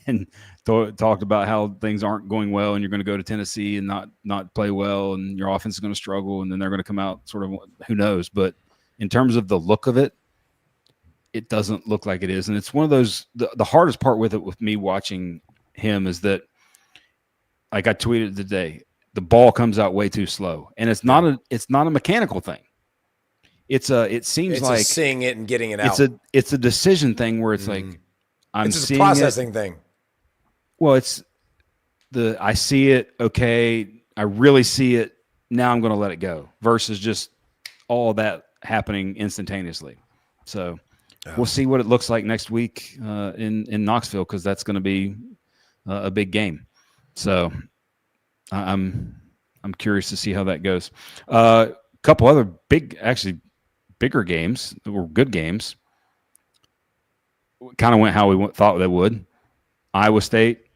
And talked about how things aren't going well, and you're going to go to Tennessee and not play well, and your offense is going to struggle, and then they're going to come out sort of, who knows. But in terms of the look of it, it doesn't look like it is. And it's one of those, the hardest part with me watching him is that, like I tweeted today, the ball comes out way too slow, and it's not a mechanical thing. It seems like seeing it and getting it out. It's a decision thing where it's like, it's a processing thing. Well, I see it. Okay. I really see it. Now I'm going to let it go versus just all that happening instantaneously. So we'll see what it looks like next week in Knoxville, because that's going to be a big game. So I'm curious to see how that goes. A couple other bigger games that were good games. Kind of went how we thought they would. Iowa State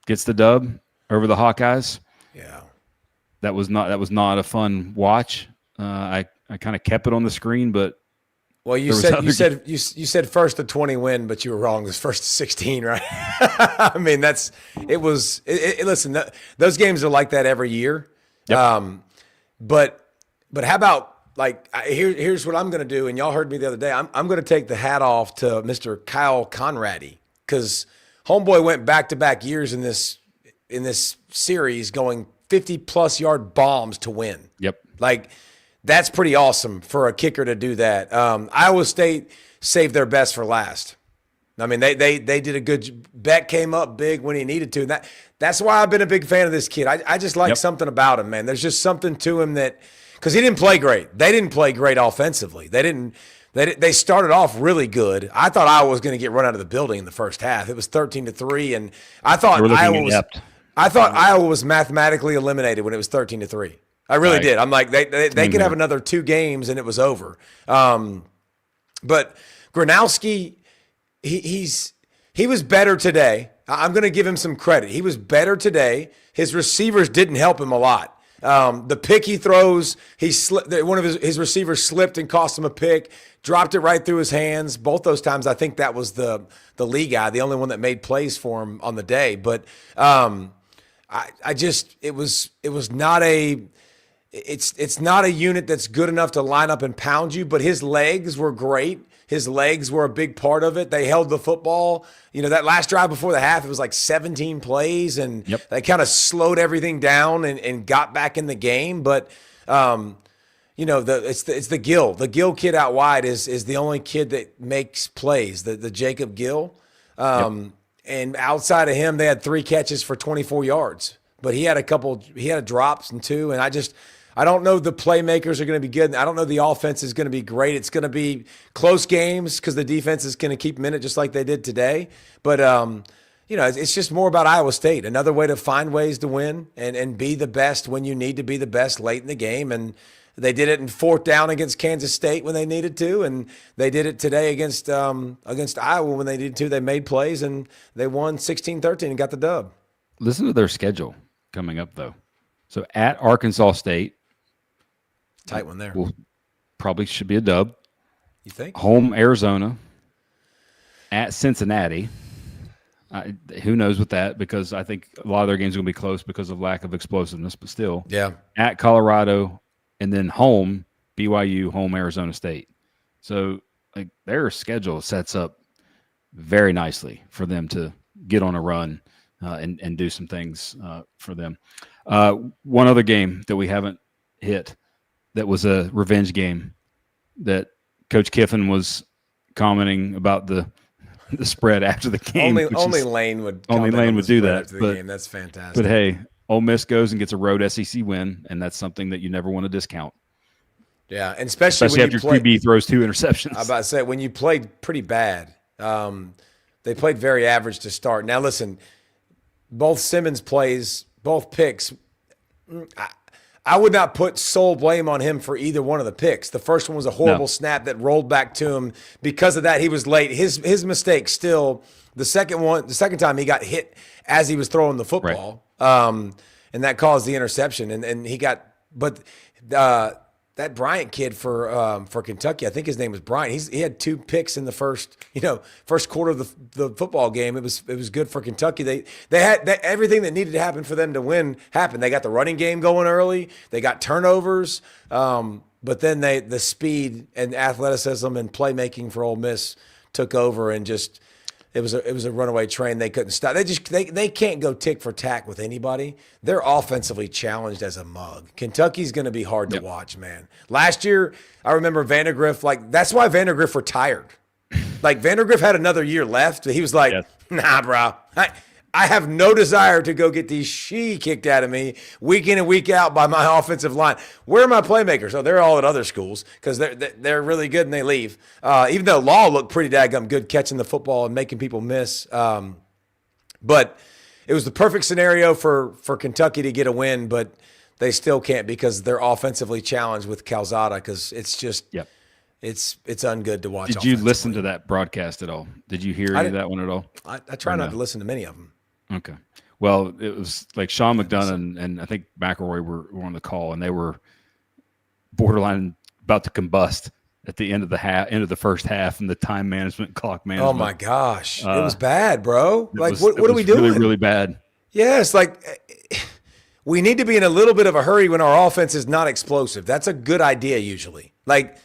gets the dub over the Hawkeyes. Yeah, that was not a fun watch. I kind of kept it on the screen, but you said first to 20 win, but you were wrong. It was first to 16, right? I mean, listen, those games are like that every year. Yep. But how about, like, here's what I'm going to do, and y'all heard me the other day. I'm going to take the hat off to Mr. Kyle Conradi, because homeboy went back-to-back years in this series going 50-plus yard bombs to win. Yep. Like, that's pretty awesome for a kicker to do that. Iowa State saved their best for last. I mean, they did a good – Beck came up big when he needed to. And that's why I've been a big fan of this kid. I just like something about him, man. There's just something to him that – because he didn't play great. They didn't play great offensively. They started off really good. I thought Iowa was going to get run out of the building in the first half. It was 13-3, and I thought Iowa was mathematically eliminated when it was 13-3. I really did. I'm like, they could have another 2 games and it was over. But Gronowski, he was better today. I'm going to give him some credit. He was better today. His receivers didn't help him a lot. The pick he throws, one of his receivers slipped and cost him a pick, dropped it right through his hands. Both those times, I think that was the lead guy, the only one that made plays for him on the day. But it's not a unit that's good enough to line up and pound you, but his legs were great. His legs were a big part of it. They held the football. You know, that last drive before the half, it was like 17 plays, and they kind of slowed everything down and got back in the game. But, it's the Gill. The Gill kid out wide is the only kid that makes plays, the Jacob Gill. And outside of him, they had 3 catches for 24 yards. But he had drops and 2, and I don't know the playmakers are going to be good. I don't know the offense is going to be great. It's going to be close games because the defense is going to keep them in it just like they did today. But, it's just more about Iowa State, another way to find ways to win and be the best when you need to be the best late in the game. And they did it in 4th down against Kansas State when they needed to, and they did it today against Iowa when they needed to. They made plays, and they won 16-13 and got the dub. Listen to their schedule coming up, though. So at Arkansas State, tight one there. Probably should be a dub. You think? Home Arizona, at Cincinnati. Who knows with that, because I think a lot of their games are going to be close because of lack of explosiveness, but still. Yeah. At Colorado, and then home BYU, home Arizona State. So like their schedule sets up very nicely for them to get on a run and do some things for them. One other game that we haven't hit that was a revenge game that Coach Kiffin was commenting about the spread after the game. Only Lane would do that after the game. That's fantastic. But hey, Ole Miss goes and gets a road SEC win, and that's something that you never want to discount. Yeah, and especially when after QB throws 2 interceptions. I'm about to say, when you played pretty bad, they played very average to start. Now listen, both Simmons plays, both picks. I would not put sole blame on him for either one of the picks. The first one was a horrible snap that rolled back to him. Because of that, he was late. His mistake still. The second time he got hit as he was throwing the football, and that caused the interception. And he got, but that Bryant kid for Kentucky, I think his name was Bryant. He had 2 picks in the first quarter of the football game. It was good for Kentucky. They had everything that needed to happen for them to win happened. They got the running game going early. They got turnovers, but then the speed and athleticism and playmaking for Ole Miss took over, and just it was a runaway train. They couldn't stop. They can't go tick for tack with anybody. They're offensively challenged as a mug. Kentucky's going to be hard to watch, man. Last year, I remember Vandergriff. Like, that's why Vandergriff retired. Like, Vandergriff had another year left. He was like, nah, bro. I have no desire to go get these kicked out of me week in and week out by my offensive line. Where are my playmakers? Oh, they're all at other schools because they're really good and they leave. Even though Law looked pretty daggum good catching the football and making people miss. But it was the perfect scenario for Kentucky to get a win, but they still can't because they're offensively challenged with Calzada because it's just it's ungood to watch. Did you listen to that broadcast at all? Did you hear any of that one at all? I try not to listen to many of them. Okay. Well, it was like Sean McDonough and I think McElroy were on the call, and they were borderline about to combust at the end of the first half, and the time management, clock management. Oh my gosh, it was bad, bro. Like, what are we doing? Really, really bad. Yes, like we need to be in a little bit of a hurry when our offense is not explosive. That's a good idea usually. Like,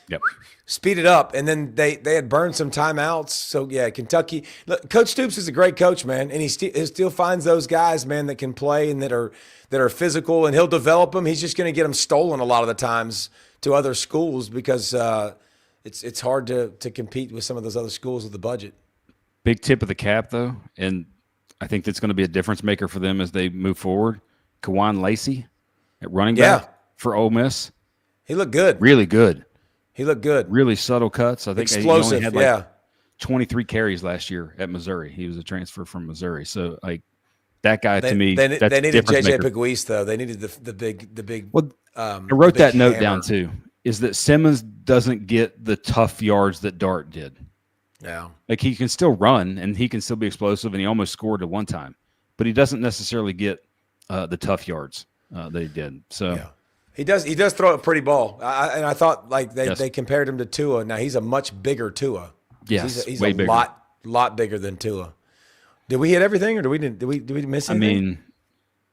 speed it up, and then they had burned some timeouts. So yeah, Kentucky. Look, Coach Stoops is a great coach, man, and he still finds those guys, man, that can play and that are physical, and he'll develop them. He's just going to get them stolen a lot of the times to other schools because it's hard to compete with some of those other schools with the budget. Big tip of the cap though, and I think that's going to be a difference maker for them as they move forward. Kawan Lacey at running back for Ole Miss. He looked good. Really good. He looked good. Really subtle cuts. I think explosive. He only had 23 carries last year at Missouri. He was a transfer from Missouri. So like that guy to me, they needed JJ maker. Pegues though. They needed the big. Well, I wrote that note down too. Is that Simmons doesn't get the tough yards that Dart did. Yeah, like he can still run and he can still be explosive, and he almost scored at one time, but he doesn't necessarily get the tough yards that he did. So. Yeah. He does throw a pretty ball, and I thought like they compared him to Tua. Now he's a much bigger Tua. Yes, he's way a bigger. lot bigger than Tua. Did we hit everything, or did we miss anything? I mean,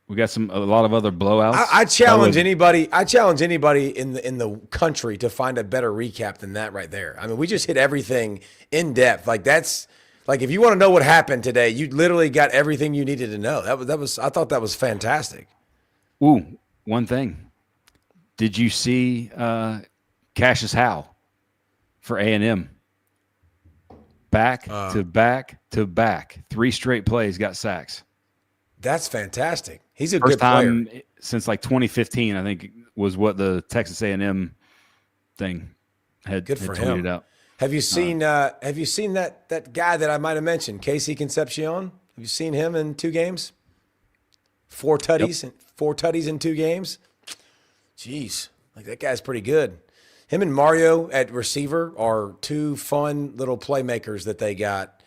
we got a lot of other blowouts. I challenge anybody. I challenge anybody in the country to find a better recap than that right there. I mean, we just hit everything in depth. Like that's like if you want to know what happened today, you literally got everything you needed to know. That was I thought that was fantastic. Ooh, one thing. Did you see Cassius Howe for A&M? Back to back to back. 3 straight plays, got sacks. That's fantastic. He's a First good player. time since like 2015, I think, was what the Texas A&M thing had tweeted out. Have you seen that guy that I might have mentioned, Casey Concepcion? Have you seen him in 2 games? 4 tutties and 4 tutties in 2 games. Jeez, like that guy's pretty good. Him and Mario at receiver are 2 fun little playmakers that they got.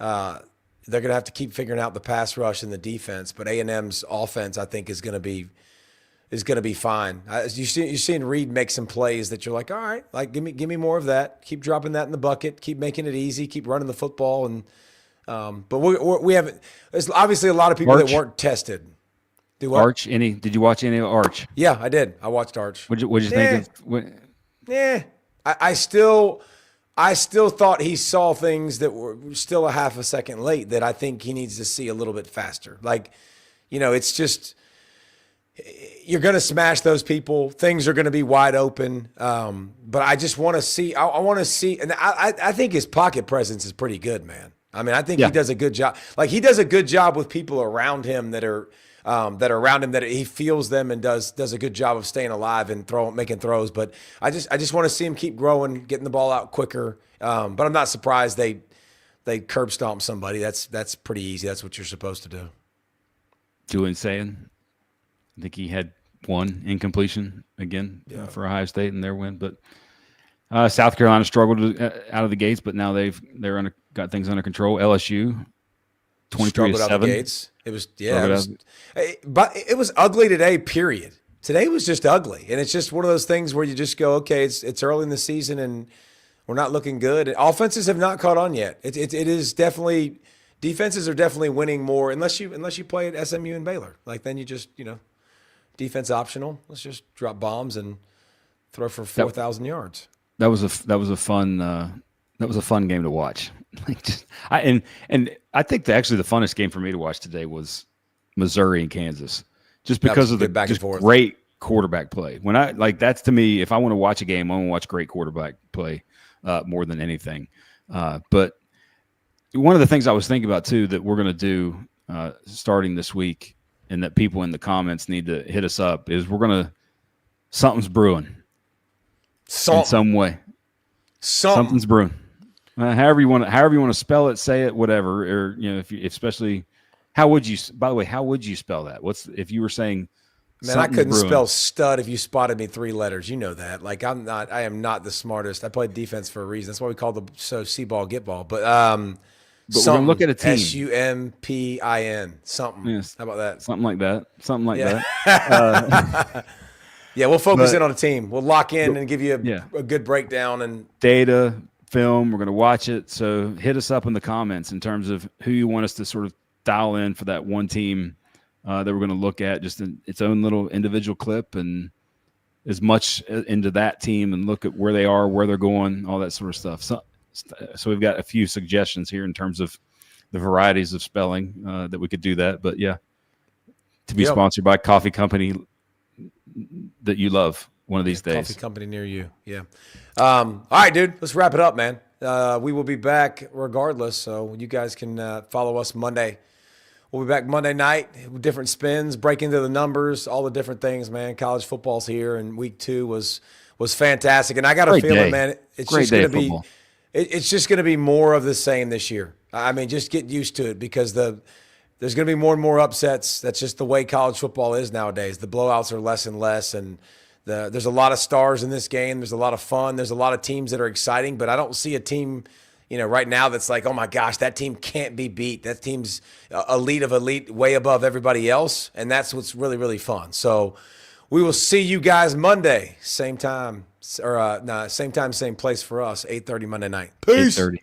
They're going to have to keep figuring out the pass rush and the defense, but A&M's offense, I think, is going to be is going to be fine. You're seeing Reed make some plays that you're like, all right, like give me more of that. Keep dropping that in the bucket. Keep making it easy. Keep running the football. And but we haven't. There's obviously a lot of people that weren't tested. Do what? Arch? Did you watch any of Arch? Yeah, I did. I watched Arch. What'd you think of? Yeah, I still thought he saw things that were still a half a second late that I think he needs to see a little bit faster. Like, it's just you're going to smash those people. Things are going to be wide open. But I just want to see. I want to see, and I think his pocket presence is pretty good, man. I mean, I think he does a good job. Like he does a good job with people around him that are around him, that he feels them and does a good job of staying alive and making throws. But I just want to see him keep growing, getting the ball out quicker. But I'm not surprised they curb stomp somebody. That's pretty easy. That's what you're supposed to do. Doing saying, I think he had one incompletion again for Ohio State in their win. But South Carolina struggled out of the gates, but now they're got things under control. LSU 23-7. It was but it was ugly today. Period. Today was just ugly, and it's just one of those things where you just go, okay, it's early in the season and we're not looking good. Offenses have not caught on yet. It is definitely defenses are definitely winning more unless you play at SMU and Baylor. Like then you just defense optional. Let's just drop bombs and throw for 4,000 yards. That was a fun game to watch. I think actually the funnest game for me to watch today was Missouri and Kansas, just because of the great quarterback play. When that's to me, if I want to watch a game, I want to watch great quarterback play more than anything. But one of the things I was thinking about too that we're going to do starting this week, and that people in the comments need to hit us up, is something's brewing in some way. Something's brewing. However you want to spell it, say it, whatever, or especially, how would you spell that? If you were saying, man, I couldn't spell stud if you spotted me 3 letters. You know that. Like I am not the smartest. I played defense for a reason. That's why we call see ball, get ball. But we're gonna look at a team. SUMPIN. Something. Yes. How about that? Something like that. Yeah, we'll focus in on a team. We'll lock in and give you a good breakdown and data. Film. We're going to watch it. So hit us up in the comments in terms of who you want us to sort of dial in for that one team that we're going to look at, just in its own little individual clip, and as much into that team and look at where they are, where they're going, all that sort of stuff. So we've got a few suggestions here in terms of the varieties of spelling that we could do that. But to be sponsored by a coffee company that you love one of these days. Coffee company near you. Yeah. All right, dude. Let's wrap it up, man. We will be back regardless, so you guys can follow us Monday. We'll be back Monday night with different spins, break into the numbers, all the different things, man. College football's here, and week 2 was fantastic. And I got a feeling, man, it's just going to be more of the same this year. I mean, just get used to it, because there's going to be more and more upsets. That's just the way college football is nowadays. The blowouts are less and less, and there's a lot of stars in this game. There's a lot of fun. There's a lot of teams that are exciting, but I don't see a team, right now that's like, oh my gosh, that team can't be beat. That team's elite of elite, way above everybody else, and that's what's really, really fun. So we will see you guys Monday, same time, same place for us, 8:30 Monday night. Peace. 8:30.